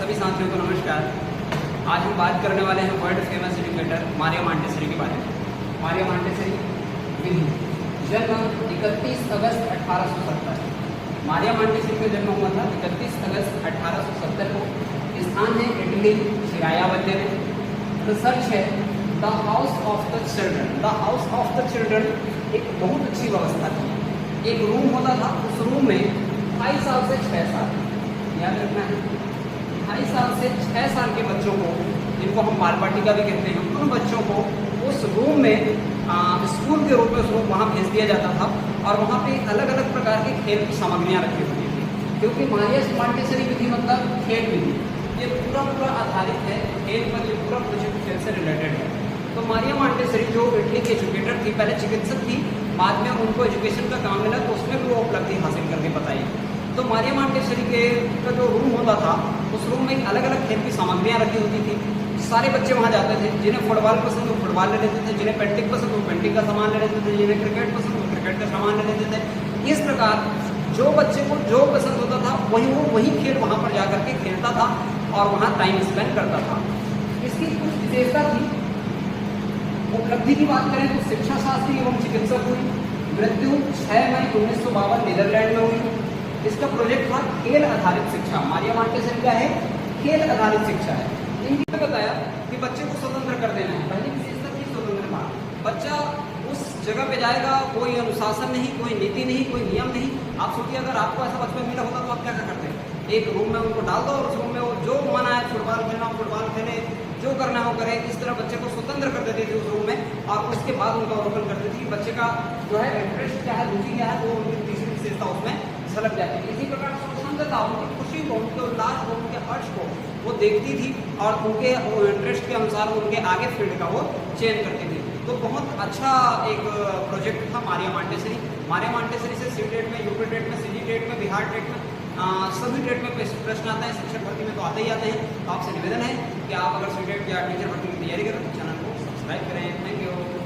सभी साथियों को नमस्कार। आज हम बात करने वाले हैं world famous educator Maria Montessori के बारे में। मारिया मॉन्टेसरी विधि, जन्म 31 अगस्त 1870। मारिया मॉन्टेसरी का जन्म हुआ था 31 अगस्त 1870 को। स्थान है इटली, शिरायावल्ले में। रिसर्च है the house of the children. The house of the children एक बहुत अच्छी व्यवस्था थी। एक रूम होता था, उस रूम में 2.5 साल से 6 साल, याद रखना है, 2.5 साल से 6 साल के बच्चों को, जिनको हम बाल बाटिका भी कहते हैं, उन बच्चों को उस रूम में स्कूल के रूप में उस रूम वहाँ भेज दिया जाता था। और वहाँ पे अलग अलग प्रकार के खेल की सामग्रियाँ रखी होती थी, क्योंकि मारिया मॉन्टेसरी विधि मतलब खेल विधि, ये पूरा आधारित है खेल पर। ये पूरा प्रोजेक्ट खेल से रिलेटेड है। तो मारिया मॉन्टेसरी जो इटली की एजुकेटर थी, पहले चिकित्सक थी, बाद में उनको एजुकेशन का काम मिला, तो उसमें भी वो उपलब्धि हासिल करके बताई। तो मारिया मॉन्टेसरी का जो रूम होता था, उस रूम में अलग अलग खेल की सामग्रियाँ रखी होती थी। सारे बच्चे वहाँ जाते थे। जिन्हें फुटबॉल पसंद वो फुटबॉल ले लेते थे, जिन्हें पेंटिंग पसंद वो पेंटिंग का सामान ले लेते थे, जिन्हें क्रिकेट पसंद वो क्रिकेट का सामान ले लेते थे। इस प्रकार जो बच्चे को जो पसंद होता था वही खेल वहाँ पर जा करके खेलता था और वहाँ टाइम स्पेंड करता था। इसकी कुछ विशेषता थी। उपलब्धि की बात करें तो शिक्षा शास्त्री एवं चिकित्सक हुई। मृत्यु 6 मई 1952 नीदरलैंड में हुई। इसका प्रोजेक्ट था खेल आधारित शिक्षा। मारिया मॉन्टेसरी का है खेल आधारित शिक्षा है। इन्होंने बताया कि बच्चे को स्वतंत्र कर देना है। पहली विशेषता थी स्वतंत्रता। बच्चा उस जगह पे जाएगा, कोई अनुशासन नहीं, कोई नीति नहीं, कोई नियम नहीं। आप सोचिए अगर आपको ऐसा बचपन मिला होता तो आप क्या करते? एक रूम में उनको डाल दो और उस रूम में वो जो मन आए फुटबॉल खेलना फुटबॉल खेले, जो करना हो करे। इस तरह बच्चे को स्वतंत्र कर देते थे उस रूम में। और उसके बाद उनका अवलोकन करते थे कि बच्चे का जो है इंटरेस्ट क्या है, रुचि क्या है, वो उनकी तीसरी विशेषता उसमें झलक जाती थी। इसी प्रकार स्वतंत्रता, उनकी खुशी को, उनके उल्लास को, उनके हर्ष को वो देखती थी और उनके इंटरेस्ट के अनुसार उनके आगे फील्ड का वो चयन करती थी। तो बहुत अच्छा एक प्रोजेक्ट था मारिया मॉन्टेसरी। मारिया मॉन्टेसरी से सी टेट में, यूपी टेट में, सीजी टेट में, बिहार टेट में, सभी टेट में प्रश्न आता है। शिक्षक भर्ती में तो आते ही आते हैं। तो आपसे निवेदन है कि आप अगर सी टेट या टीचर भर्ती की तैयारी करें तो चैनल को सब्सक्राइब करें। Thank you.